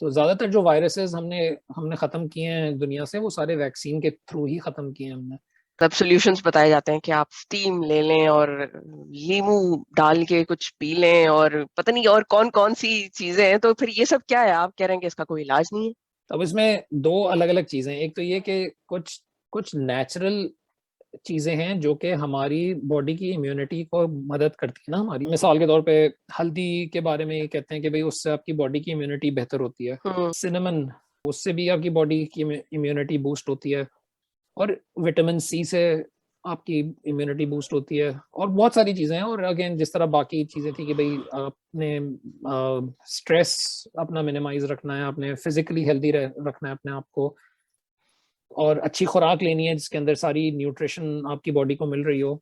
तो ज्यादातर जो वायरसेस हमने हमने खत्म किए हैं दुनिया से, वो सारे वैक्सीन के थ्रू ही खत्म किए हैं हमने। तब सॉल्यूशंस बताए जाते हैं कि आप स्टीम ले लें और नींबू डाल के कुछ पी लें और पता नहीं और कौन कौन सी चीजें हैं। तो फिर ये सब क्या है? आप कह रहे हैं कि इसका कोई इलाज नहीं है? अब इसमें दो अलग अलग चीजें, एक तो ये कि कुछ कुछ नेचुरल चीजें हैं जो कि हमारी बॉडी की इम्यूनिटी को मदद करती है ना। हमारी मिसाल के तौर पे हल्दी के बारे में ये कहते हैं कि भाई उससे आपकी बॉडी की इम्यूनिटी बेहतर होती है। सिनेमन, उससे भी आपकी बॉडी की इम्यूनिटी बूस्ट होती है। और विटामिन सी से आपकी इम्यूनिटी बूस्ट होती है। और बहुत सारी चीजें हैं। और अगेन जिस तरह बाकी चीजें थी कि भाई आपने स्ट्रेस अपना मिनिमाइज रखना है, आपने फिजिकली हेल्दी रखना है अपने आप को, और अच्छी खुराक लेनी है जिसके अंदर सारी न्यूट्रिशन आपकी बॉडी को मिल रही हो,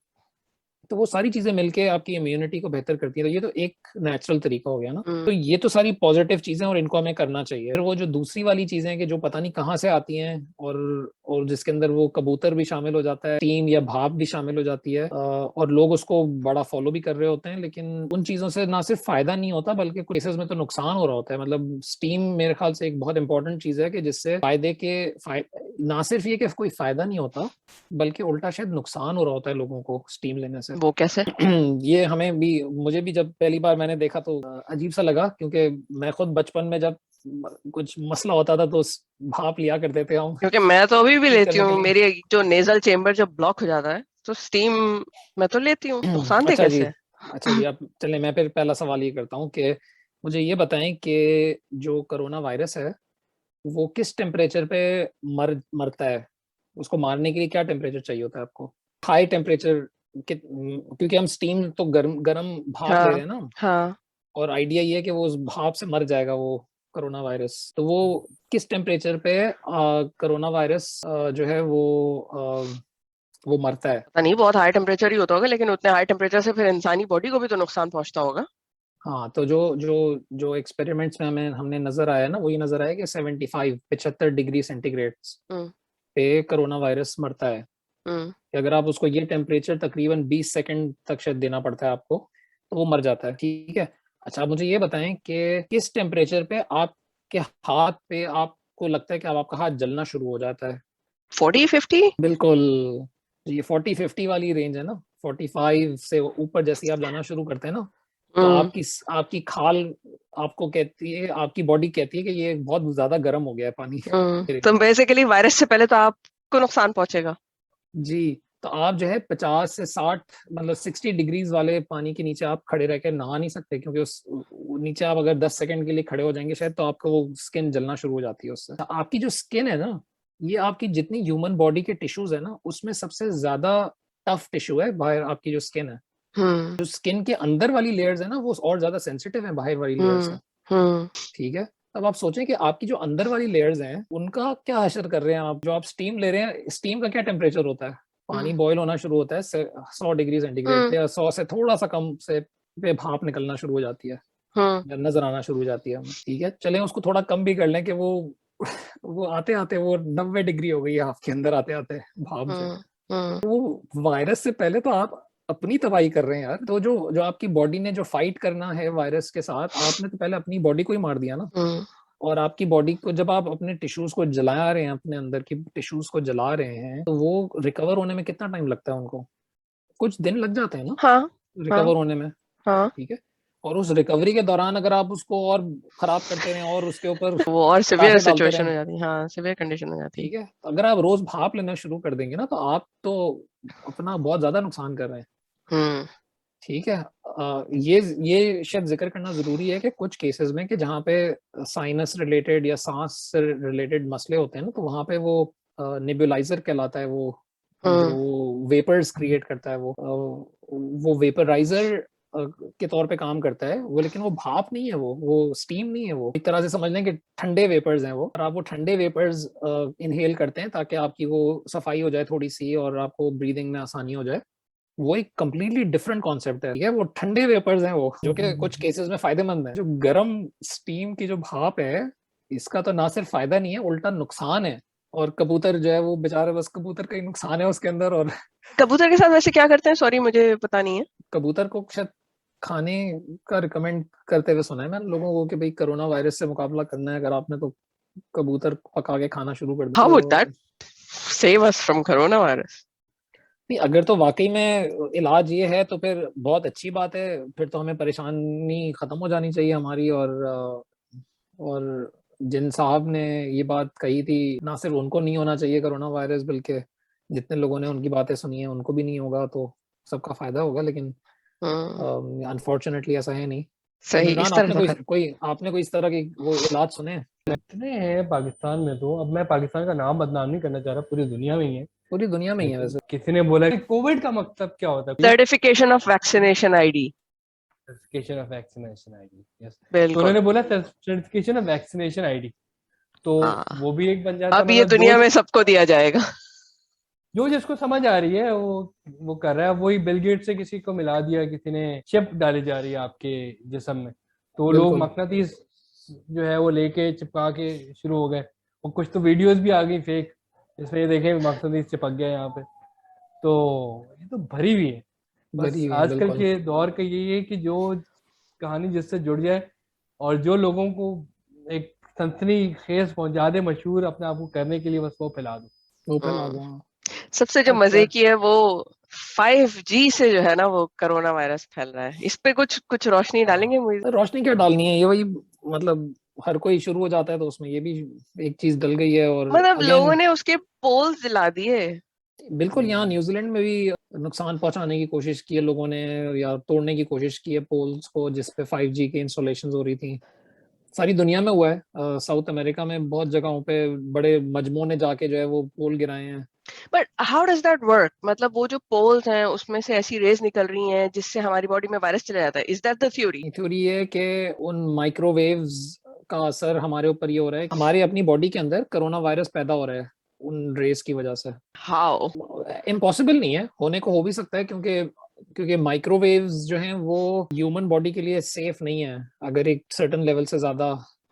तो वो सारी चीजें मिलके आपकी इम्यूनिटी को बेहतर करती है। तो ये तो एक नेचुरल तरीका हो गया ना। तो ये तो सारी पॉजिटिव चीजें और इनको हमें करना चाहिए। फिर वो जो दूसरी वाली चीजें हैं कि जो पता नहीं कहाँ से आती हैं और जिसके अंदर वो कबूतर भी शामिल हो जाता है, टीम या भाप भी शामिल हो जाती है, और लोग उसको बड़ा फॉलो भी कर रहे होते हैं। लेकिन उन चीजों से ना सिर्फ फायदा नहीं होता बल्कि कुछ केसेस में तो नुकसान हो रहा होता है। मतलब स्टीम मेरे ख्याल से एक बहुत इंपॉर्टेंट चीज है कि जिससे ना सिर्फ ये कि कोई फायदा नहीं होता बल्कि उल्टा शायद नुकसान हो रहा होता है लोगों को स्टीम लेने से। वो कैसे? ये मुझे भी जब पहली बार मैंने देखा तो अजीब सा लगा, क्योंकि मैं खुद बचपन में जब कुछ मसला होता था तो भाप लिया करते थे हम क्योंकि मैं तो अभी भी ठीक लेती करने के हूँ, लिए। मेरी जो नेजल चेम्बर जब ब्लॉक हो जाता है तो स्टीम मैं तो लेती हूँ, नुकसानदेह अच्छा कैसे जी, है? अच्छा जी, आप चलिए मैं फिर पहला सवाल ये करता हूँ कि मुझे ये बताएं कि जो कोरोना वायरस है वो किस टेम्परेचर पे मरता है? उसको मारने के लिए क्या टेम्परेचर चाहिए होता है आपको? हाई टेम्परेचर क्योंकि हम स्टीम तो गर्म गर्म भाप ले रहे हाँ हैं ना, हाँ, और आइडिया ये है कि वो उस भाप से मर जाएगा वो कोरोना वायरस। तो वो किस टेम्परेचर पे कोरोना वायरस जो है वो मरता है? पता नहीं, बहुत हाई टेम्परेचर ही होता होगा, लेकिन उतने हाई टेम्परेचर से फिर इंसानी बॉडी को भी तो नुकसान पहुंचता होगा। हाँ, तो जो जो जो एक्सपेरिमेंट्स में हमने नजर आया ना, वही नजर आया कि 75 डिग्री सेंटीग्रेड हम्म पे कोरोना वायरस मरता है। हम्म कि अगर आप उसको ये टेम्परेचर तकरीबन 20 सेकंड तक शायद देना पड़ता है आपको, तो वो मर जाता है। ठीक है। अच्छा, आप मुझे ये बताएं कि किस टेम्परेचर पे आपके हाथ पे आपको लगता है कि अब आपका हाथ जलना शुरू हो जाता है? 40-50। बिल्कुल। ये 40-50 वाली रेंज है ना, 45 से ऊपर जैसे ही आप जाना शुरू करते हैं ना, तो हम्म आपकी खाल आपको कहती है, आपकी बॉडी कहती है कि ये बहुत ज्यादा गर्म हो गया है पानी मेरे तो लिए। बेसिकली वायरस से पहले तो आपको नुकसान पहुंचेगा। जी, तो आप जो है 50 से 60 मतलब 60 डिग्रीज वाले पानी के नीचे आप खड़े रह के नहा नहीं सकते, क्योंकि उस नीचे आप अगर 10 सेकंड के लिए खड़े हो जाएंगे शायद, तो आपको वो स्किन जलना शुरू हो जाती है उससे। तो आपकी जो स्किन है ना, ये आपकी जितनी ह्यूमन बॉडी के टिश्यूज है ना, उसमें सबसे ज्यादा टफ टिश्यू है बाहर, आपकी जो स्किन है। हम्म जो स्किन के अंदर वाली लेयर्स है ना, वो और ज्यादा सेंसिटिव है बाहर वाली लेयर से। हम्म हम्म ठीक है। अब आप सोचें कि आपकी जो अंदर वाली लेयर्स हैं उनका क्या असर कर रहे हैं आप, जो आप स्टीम ले रहे हैं, स्टीम का क्या टेम्परेचर होता है? पानी हम्म बॉयल होना शुरू होता है 100 डिग्री सेंटीग्रेड हम्म पे, या 100 से थोड़ा सा कम से पे भाप निकलना शुरू हो जाती है, हम्म या नजर आना शुरू हो जाती है हमें। ठीक है, चलें उसको थोड़ा कम भी कर लें कि वो आते आते वो 90 डिग्री हो गई है आपके अंदर आते आते भाप से। हम्म हम्म वो वायरस से पहले तो आप अपनी तबाही कर रहे हैं यार। तो जो जो आपकी बॉडी ने जो फाइट करना है वायरस के साथ, आपने तो पहले अपनी बॉडी को ही मार दिया ना। हम्म और आपकी बॉडी को जब आप अपने टिश्यूज को जला रहे हैं, अपने अंदर की टिश्यूज को जला रहे हैं, तो वो रिकवर होने में कितना टाइम लगता है उनको? कुछ दिन लग जाते हैं ना हाँ हाँ रिकवर होने में। हाँ, ठीक है। और उस रिकवरी के दौरान अगर आप उसको और खराब करते रहें और उसके ऊपर वो और सिवियर पटाखे डालते सिचुएशन रहें, हो जाती है, हाँ सिवियर कंडीशन हो जाती है। ठीक है, तो अगर आप रोज भाप लेना शुरू कर देंगे ना, तो आप तो अपना बहुत ज्यादा नुकसान कर रहे हैं। हम्म ठीक है। ये शायद जिक्र करना जरूरी है कि कुछ केसेस में कि जहाँ पे साइनस रिलेटेड या सांस से रिलेटेड मसले होते हैं ना, तो वहाँ पे वो नेबुलाइजर कहलाता है, वो जो हम्म वेपर्स क्रिएट करता है, वो वेपराइजर के तौर पे काम करता है वो, लेकिन वो भाप नहीं है, वो स्टीम नहीं है। वो एक तरह से समझ लें कि ठंडे वेपर्स हैं वो, और आप वो ठंडे वेपर्स इनहेल करते हैं ताकि आपकी वो सफाई हो जाए थोड़ी सी और आपको ब्रीदिंग में आसानी हो जाए। वो एक कंप्लीटली डिफरेंट कॉन्सेप्ट है। ठीक है, वो ठंडे वेपर्स हैं वो, जो कि कुछ केसेस में फायदेमंद है। जो गर्म स्टीम की जो भाप है, इसका तो ना सिर्फ फायदा नहीं है, उल्टा नुकसान है। और कबूतर जो है वो बेचारे, बस कबूतर का ही नुकसान है उसके अंदर। और कबूतर के साथ वैसे क्या करते हैं, सॉरी मुझे पता नहीं है। कबूतर को शायद खाने का रिकमेंड करते हुए सुना है मैंने लोगों को कि भाई कोरोना वायरस से मुकाबला करना है अगर आपने, तो कबूतर पका के खाना शुरू कर हाउ दो। Would that save us from corona virus? नहीं, अगर तो वाकई में इलाज ये है तो फिर बहुत अच्छी बात है, फिर तो हमें परेशानी खत्म हो जानी चाहिए हमारी। और जिन साहब ने ये बात कही थी, ना सिर्फ उनको नहीं होना चाहिए कोरोना वायरस, बल्कि जितने लोगों ने उनकी बातें सुनी है उनको भी नहीं होगा, तो सबका फायदा होगा। लेकिन हम्म अनफॉर्चुनेटली ऐसा है नहीं। तो सही, इमरान, इस तरह आपने कोई इस तरह के वो इलाज सुने हैं? इतने हैं पाकिस्तान में, तो अब मैं पाकिस्तान का नाम बदनाम नहीं करना चाह रहा, पूरी दुनिया में ही है। पूरी दुनिया में ही है लेकिन वैसे। किसी ने बोला कि कोविड का मतलब क्या होता है, certification of vaccination ID. Certification of vaccination ID, yes. तो बिल्कुल। उन्होंने बोला सर्टिफिकेशन ऑफ वैक्सीनेशन आईडी, तो हाँ, वो भी एक बन जाता, अब ये मतलब दुनिया में सबको दिया जाएगा। जो जिसको समझ आ रही है वो कर रहा है। वही बिल गेट से किसी को मिला दिया, किसी ने चिप डाली जा रही है आपके जिस्म में, तो वो लोग बिल्कुल। मकनातीस जो है वो लेके चिपका के शुरू हो गए। और कुछ तो वीडियोस भी आ गई फेक, इसमें ये देखें मकनातीस चिपक गया यहाँ पे। तो ये तो भरी हुई है। बरी बस हुई है, आजकल बिल्कुल। के दौर का यही है कि जो कहानी जिससे जुड़ जाए और जो लोगों को एक सनसनी खेज पहुंचा दे, मशहूर अपने आप को करने के लिए, बस वो फैला दो। वो फैला हम्म, दो, हाँ। सबसे जो अब मजे खैर, की है वो 5G से जो है ना वो कोरोना वायरस फैल रहा है। इस पे कुछ कुछ रोशनी डालेंगे मुझे। रोशनी क्या डालनी है, ये वही मतलब हर कोई शुरू हो जाता है, तो उसमें ये भी एक चीज डल गई है। और मतलब लोगों अगेन ने उसके पोल्स जला दिए। बिल्कुल, यहाँ न्यूजीलैंड में भी नुकसान पहुंचाने की कोशिश की है लोगों ने, या तोड़ने की कोशिश की है पोल्स को जिसपे 5G की इंस्टॉलेशन हो रही थी। सारी दुनिया में हुआ है, साउथ अमेरिका में बहुत जगहों पे बड़े मजमों ने जाके जो है वो पोल गिराए हैं। But how does that work? मतलब वो जो पोल्स हैं उसमें से ऐसी रेज निकल रही हैं जिससे हमारी बॉडी में वायरस चला जाता है, is that the theory? Theory ये है कि उन माइक्रोवेव्स का असर हमारे ऊपर ये हो रहा है, हमारे अपनी बॉडी के अंदर कोरोना वायरस पैदा हो रहा है उन रेस की वजह से। हाउ? इम्पॉसिबल नहीं है, होने को हो भी सकता है, क्योंकि क्योंकि माइक्रोवेव्स जो हैं वो ह्यूमन बॉडी के लिए सेफ नहीं है अगर एक सर्टेन लेवल से ज्यादा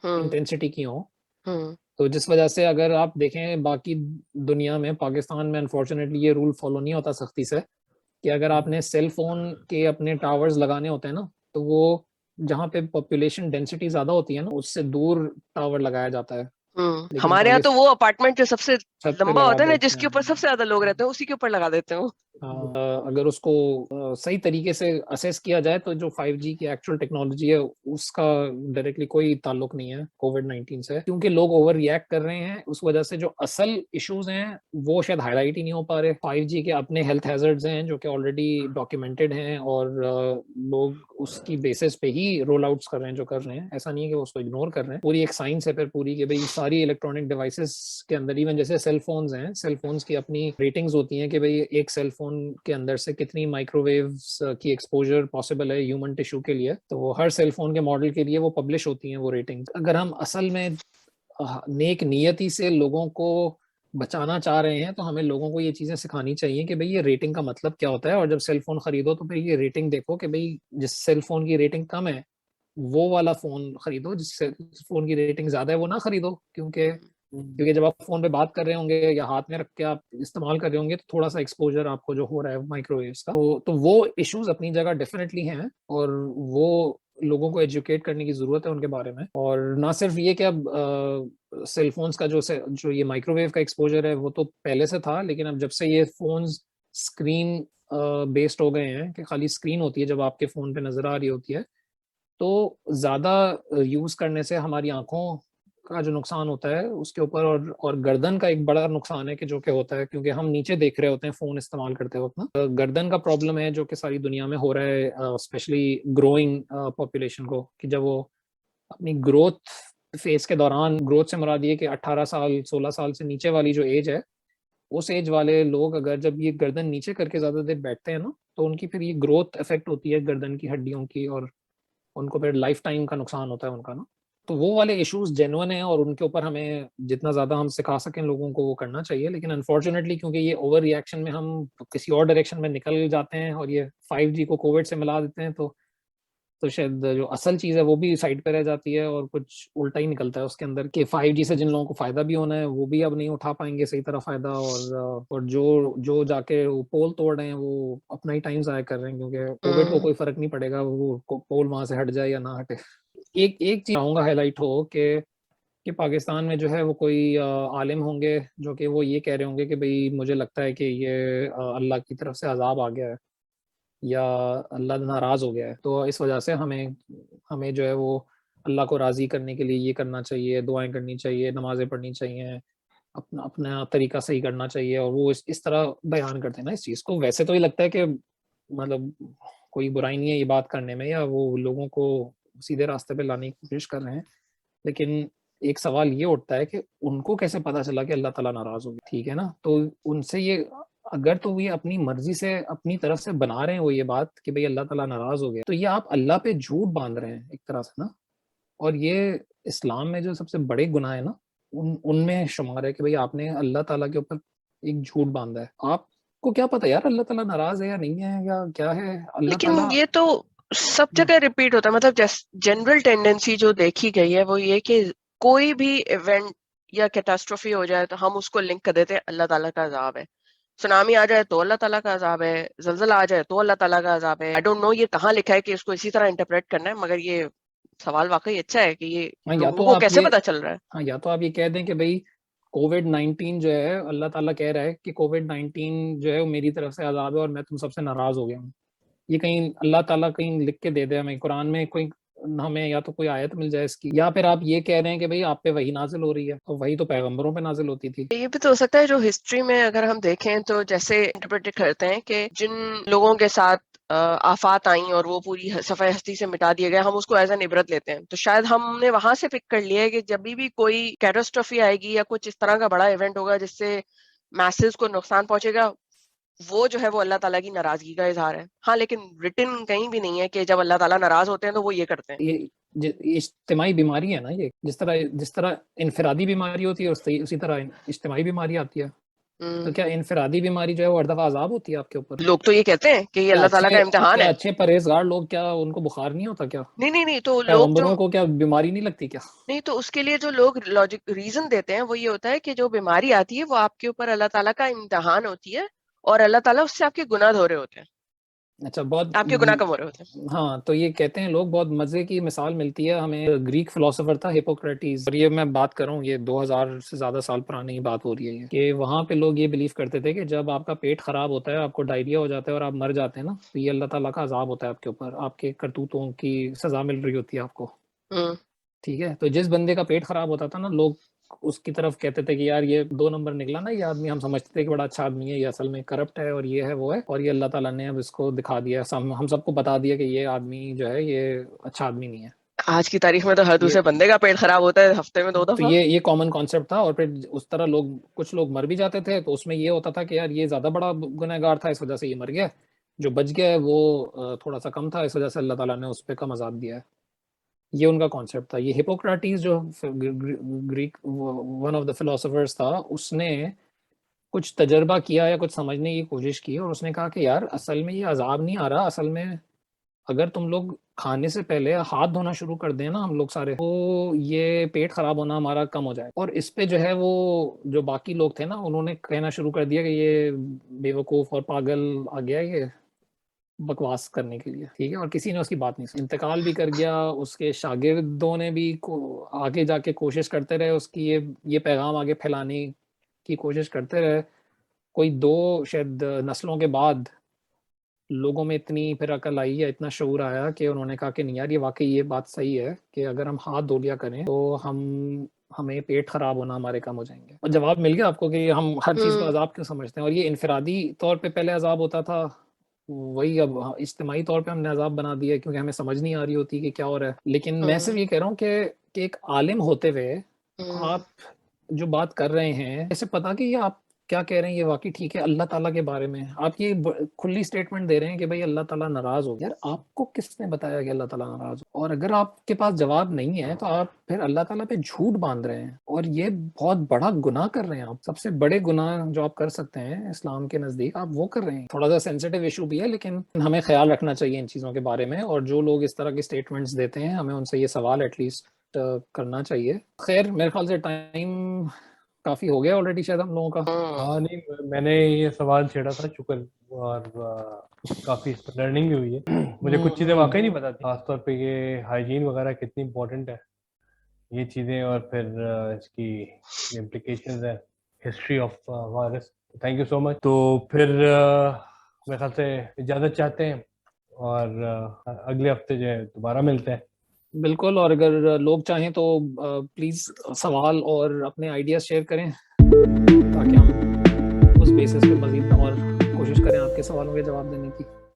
हम्म। इंटेंसिटी की हो। हम्म। तो जिस वजह से अगर आप देखें बाकी दुनिया में, पाकिस्तान में अनफॉर्चुनेटली ये रूल फॉलो नहीं होता सख्ती से, कि अगर आपने सेल फोन के अपने टावर्स लगाने होते हैं ना, तो वो जहाँ पे पॉपुलेशन डेंसिटी ज्यादा होती है ना, उससे दूर टावर लगाया जाता है। लेकिन हमारे यहाँ तो पाकिस्तान वो अपार्टमेंट जो सबसे छत पे लंबा लगा होता है ना, देते जिसके ऊपर हैं। सबसे ज्यादा लोग रहते हैं, उसी के ऊपर लगा देते हो। अगर उसको सही तरीके से असेस किया जाए तो जो 5G की एक्चुअल टेक्नोलॉजी है उसका डायरेक्टली कोई ताल्लुक नहीं है कोविड-19 से, क्योंकि लोग ओवर रिएक्ट कर रहे हैं। उस वजह से जो असल इश्यूज हैं वो शायद हाईलाइट ही नहीं हो पा रहे। 5G के अपने हेल्थ हैजर्ड्स हैं जो कि ऑलरेडी डॉक्यूमेंटेड हैं, और लोग उसकी बेसिस पे ही रोल आउट्स कर रहे हैं जो कर रहे हैं। ऐसा नहीं है कि वो उसको इग्नोर कर रहे हैं। पूरी एक साइंस है फिर पूरी, कि भाई सारी इलेक्ट्रॉनिक डिवाइसेस के अंदर, इवन जैसे सेल फोन्स हैं, सेल फोन्स की अपनी रेटिंग्स होती हैं कि भाई एक सेल फोन के अंदर से कितनी माइक्रोवेव्स की एक्सपोजर पॉसिबल है ह्यूमन टिश्यू के लिए। तो वो हर सेल फोन के मॉडल के लिए वो पब्लिश होती हैं वो रेटिंग। अगर हम असल में नेक नियति से लोगों को बचाना चाह रहे हैं तो हमें लोगों को ये चीजें सिखानी चाहिए कि भाई ये रेटिंग का मतलब क्या होता है, और जब सेल फोन खरीदो तो भाई ये रेटिंग देखो कि भाई जिस सेल फोन की रेटिंग कम है वो वाला फोन खरीदो, जिस फोन की रेटिंग ज्यादा है वो ना खरीदो। क्योंकि क्योंकि जब आप फोन पे बात कर रहे होंगे या हाथ में रख के आप इस्तेमाल कर रहे होंगे तो थोड़ा सा एक्सपोजर आपको जो हो रहा है माइक्रोवेव्स का, तो वो इश्यूज अपनी जगह डेफिनेटली हैं, और वो लोगों को एजुकेट करने की जरूरत है उनके बारे में। और ना सिर्फ ये कि अब सेलफोन्स का जो ये माइक्रोवेव का एक्सपोजर है वो तो पहले से था, लेकिन अब जब से ये फोन्स स्क्रीन बेस्ड हो गए हैं कि खाली स्क्रीन होती है जब आपके फोन पे नजर आ रही होती है, तो ज्यादा यूज करने से हमारी आंखों का जो नुकसान होता है उसके ऊपर, और गर्दन का एक बड़ा नुकसान है कि जो कि होता है क्योंकि हम नीचे देख रहे होते हैं फोन इस्तेमाल करते वक्त ना। गर्दन का प्रॉब्लम है जो कि सारी दुनिया में हो रहा है, स्पेशली ग्रोइंग पॉपुलेशन को, कि जब वो अपनी ग्रोथ फेज के दौरान, ग्रोथ से मुराद ये कि 18 साल 16 साल से नीचे वाली जो एज है, उस एज वाले लोग अगर जब ये गर्दन नीचे करके ज्यादा देर बैठते हैं ना, तो उनकी फिर ये ग्रोथ इफेक्ट होती है गर्दन की हड्डियों की, और उनको फिर लाइफ टाइम का नुकसान होता है उनका ना। तो वो वाले इश्यूज जेन्युइन है, और उनके ऊपर हमें जितना ज्यादा हम सिखा सकें लोगों को वो करना चाहिए। लेकिन अनफॉर्चुनेटली क्योंकि ये ओवर रिएक्शन में हम किसी और डायरेक्शन में निकल जाते हैं और ये 5G को कोविड से मिला देते हैं, तो शायद जो असल चीज है वो भी साइड पे रह जाती है, और कुछ उल्टा ही निकलता है उसके अंदर, कि 5G से जिन लोगों को फायदा भी होना है वो भी अब नहीं उठा पाएंगे सही तरह फायदा, और जो जो जाके वो पोल तोड़ रहे हैं वो अपना ही टाइम जाया कर रहे हैं, क्योंकि कोविड को कोई फर्क नहीं पड़ेगा वो पोल वहां से हट जाए या ना हटे। एक एक चीज चाहूंगा हाईलाइट हो कि पाकिस्तान में जो है वो कोई आलिम होंगे जो कि वो ये कह रहे होंगे कि भाई मुझे लगता है कि ये अल्लाह की तरफ से अजाब आ गया है या अल्लाह नाराज हो गया है, तो इस वजह से हमें हमें जो है वो अल्लाह को राजी करने के लिए ये करना चाहिए, दुआएं करनी चाहिए, नमाजें पढ़नी चाहिए, अपना अपना तरीका सही करना चाहिए। और वो इस तरह बयान करते हैं ना इस चीज को। वैसे तो ये लगता है कि मतलब कोई बुराई नहीं है ये बात करने में, या वो लोगों को सीधे रास्ते पे लाने की कोशिश कर रहे हैं, लेकिन एक सवाल ये उठता है कि उनको कैसे पता चला कि अल्लाह ताला नाराज हो गया? ठीक है ना, तो उनसे ये, अगर तो ये अपनी मर्जी से अपनी तरफ से बना रहे हैं वो ये बात कि भाई अल्लाह ताला नाराज हो गया, तो ये आप अल्लाह पे झूठ बांध रहे हैं एक तरह से ना। और ये इस्लाम में जो सबसे बड़े गुनाह है ना उनमें शुमार है कि भाई आपने अल्लाह ताला के ऊपर एक झूठ बांधा है। आपको क्या पता यार अल्लाह ताला नाराज है या नहीं है या क्या है? अल्लाह लेकिन ताला ये तो सब जगह रिपीट होता है। मतलब जनरल टेंडेंसी जो देखी गई है वो ये कि कोई भी इवेंट या कैटास्ट्रोफी हो जाए तो हम उसको लिंक कर देते हैं अल्लाह ताला का अजाब है। सुनामी आ जाए तो अल्लाह ताला का अजाब है, जलजला आ जाए तो अल्लाह ताला का अजाब है। आई डोंट नो ये कहाँ लिखा है कि इसको इसी तरह इंटरप्रेट करना है, मगर ये सवाल वाकई अच्छा है कि ये हाँ, या लोगों तो को आप कैसे ये पता चल रहा है। हाँ, या तो आप ये कह दें कि भाई कोविड-19 जो है अल्लाह ताला कह रहा है कि कोविड-19 जो है वो मेरी तरफ से अजाब है और मैं तुम सबसे नाराज हो गया हूँ। ये कहीं अल्लाह ताला कहीं लिख के दे दे हमें कुरान में, कोई हमें या तो कोई आयत मिल जाए इसकी, या फिर आप ये कह रहे हैं कि भाई आप पे वही नाजिल हो रही है, तो वही तो पैगंबरों पे नाजिल होती थी। ये भी तो हो सकता है जो हिस्ट्री में अगर हम देखें तो जैसे इंटरप्रेट करते हैं कि जिन लोगों के साथ आफात आई और वो पूरी सफ़े हस्ती से मिटा दिए गए, हम उसको एज एन इबरत लेते हैं। तो शायद हमने वहां से पिक कर लिया है कि जब भी कोई कैटास्ट्रोफी आएगी या कुछ इस तरह का बड़ा इवेंट होगा जिससे मैसेज को नुकसान पहुंचेगा, वो जो है वो अल्लाह ताला की नाराजगी का इजहार है। हाँ, लेकिन रिटन कहीं भी नहीं है कि जब अल्लाह ताला नाराज होते हैं तो वो ये करते हैं। ये इज्तिमाई बीमारी है ना, ये जिस तरह इनफरादी बीमारी होती है उसी तरह इज्तिमाई बीमारी आती है। तो क्या इनफरादी बीमारी जो है वो हर दफा अजाब होती है आपके ऊपर? लोग तो ये कहते हैं कि ये अल्लाह ताला का इम्तिहान है। अच्छे परहेजगार लोग, क्या उनको बुखार नहीं होता क्या? नहीं, तो लोग पैगंबरों को क्या बीमारी नहीं लगती क्या? नहीं, तो उसके लिए जो लोग लॉजिक रीजन देते हैं वो ये होता है कि जो बीमारी आती है वो आपके ऊपर अल्लाह ताला का इम्तिहान होती है और अल्लाह ताला उससे आपके गुनाह धो रहे होते हैं। अच्छा, बहुत आपके गुनाह कम हो रहे होते हैं। हाँ, तो ये कहते हैं लोग, बहुत मजे की मिसाल मिलती है हमें। ग्रीक फिलोसोफर था हिपोक्रेटिस, और ये मैं बात कर रहा हूँ, ये 2000 से ज्यादा साल पुरानी बात हो रही है ये, कि वहां पे लोग ये बिलीव करते थे कि जब आपका पेट खराब होता है, आपको डायरिया हो जाता है और आप मर जाते हैं ना, तो ये अल्लाह ताला का अजाब होता है आपके ऊपर, आपके करतूतों की सजा मिल रही होती है आपको। ठीक है, तो जिस बंदे का पेट खराब होता था ना, लोग उसकी तरफ कहते थे कि यार ये 2 नंबर निकला ना, ये आदमी, हम समझते थे कि बड़ा अच्छा आदमी है, ये असल में करप्ट है और ये है वो है, और ये अल्लाह ताला ने अब इसको दिखा दिया, हम सबको बता दिया कि ये आदमी जो है ये अच्छा आदमी नहीं है। आज की तारीख में तो हर दूसरे बंदे का पेट खराब होता है हफ्ते में 2 तो दफा। ये कॉमन कॉन्सेप्ट था, और फिर उस तरह लोग, कुछ लोग मर भी जाते थे, तो उसमें ये होता था कि यार ये ज्यादा बड़ा गुनहगार था, इस वजह से ये मर गया, जो बच गया है वो थोड़ा सा कम था, इस वजह से अल्लाह ताला ने उस पर कम अजाब दिया है। ये उनका कॉन्सेप्ट था। ये हिपोक्रेटिस जो Greek one of the philosophers था, उसने कुछ तजर्बा किया या कुछ समझने की कोशिश की, और उसने कहा कि यार असल में ये अजाब नहीं आ रहा, असल में अगर तुम लोग खाने से पहले हाथ धोना शुरू कर दें ना हम लोग सारे, तो ये पेट खराब होना हमारा कम हो जाए। और इस पे जो है वो जो बाकी लोग थे ना, उन्होंने कहना शुरू कर दिया कि ये बेवकूफ़ और पागल आ गया ये बकवास करने के लिए। ठीक है, और किसी ने उसकी बात नहीं सुनी, इंतकाल भी कर गया। उसके शागिर्दों ने भी आगे जाके कोशिश करते रहे, उसकी ये पैगाम आगे फैलाने की कोशिश करते रहे। कोई 2 शायद नस्लों के बाद लोगों में इतनी फिर अकल आई या इतना शऊर आया कि उन्होंने कहा कि नहीं यार, ये वाकई ये बात सही है कि अगर हम हाथ धो लिया करें तो हमें पेट खराब होना हमारे कम हो जाएंगे। और जवाब मिल गया आपको कि हम हर चीज़ को अजाब क्यों समझते हैं, और ये इनफरादी तौर पे पहले अजाब होता था, वही अब इज्तिमाई तौर पे हमने अजाब बना दिया है, क्योंकि हमें समझ नहीं आ रही होती कि क्या हो रहा है। लेकिन मैं सिर्फ ये कह रहा हूँ कि एक आलिम होते हुए आप जो बात कर रहे हैं, ऐसे पता कि ये आप क्या कह रहे हैं ये वाकई ठीक है अल्लाह ताला के बारे में। आप ये खुली स्टेटमेंट दे रहे हैं कि भाई अल्लाह ताला नाराज हो गया। यार आपको किसने बताया कि अल्लाह ताला नाराज हो? और अगर आपके पास जवाब नहीं है तो आप फिर अल्लाह ताला पे झूठ बांध रहे हैं, और ये बहुत बड़ा गुनाह कर रहे हैं आप। सबसे बड़े गुनाह जो आप कर सकते हैं इस्लाम के नज़दीक, आप वो कर रहे हैं। थोड़ा सा सेंसिटिव इशू भी है, लेकिन हमें ख्याल रखना चाहिए इन चीज़ों के बारे में, और जो लोग इस तरह के स्टेटमेंट्स देते हैं हमें उनसे ये सवाल एटलीस्ट करना चाहिए। खैर, मेरे ख्याल से टाइम काफी हो गया ऑलरेडी शायद हम लोगों का। हाँ नहीं, मैंने ये सवाल छेड़ा था शुक्र, और काफी इस पर लर्निंग भी हुई है। मुझे कुछ चीज़ें वाकई नहीं पता थी, खासतौर पे ये हाइजीन वगैरह कितनी इंपॉर्टेंट है, ये चीज़ें, और फिर इसकी इम्प्लीकेशंस है history of virus. Thank you so much. तो फिर मेरे ख्याल से इजाज़त चाहते हैं, और अगले हफ्ते जो है दोबारा मिलते हैं। बिल्कुल, और अगर लोग चाहें तो प्लीज सवाल और अपने आइडियाज शेयर करें, ताकि हम उस बेसिस पे मजीद और कोशिश करें आपके सवालों के जवाब देने की।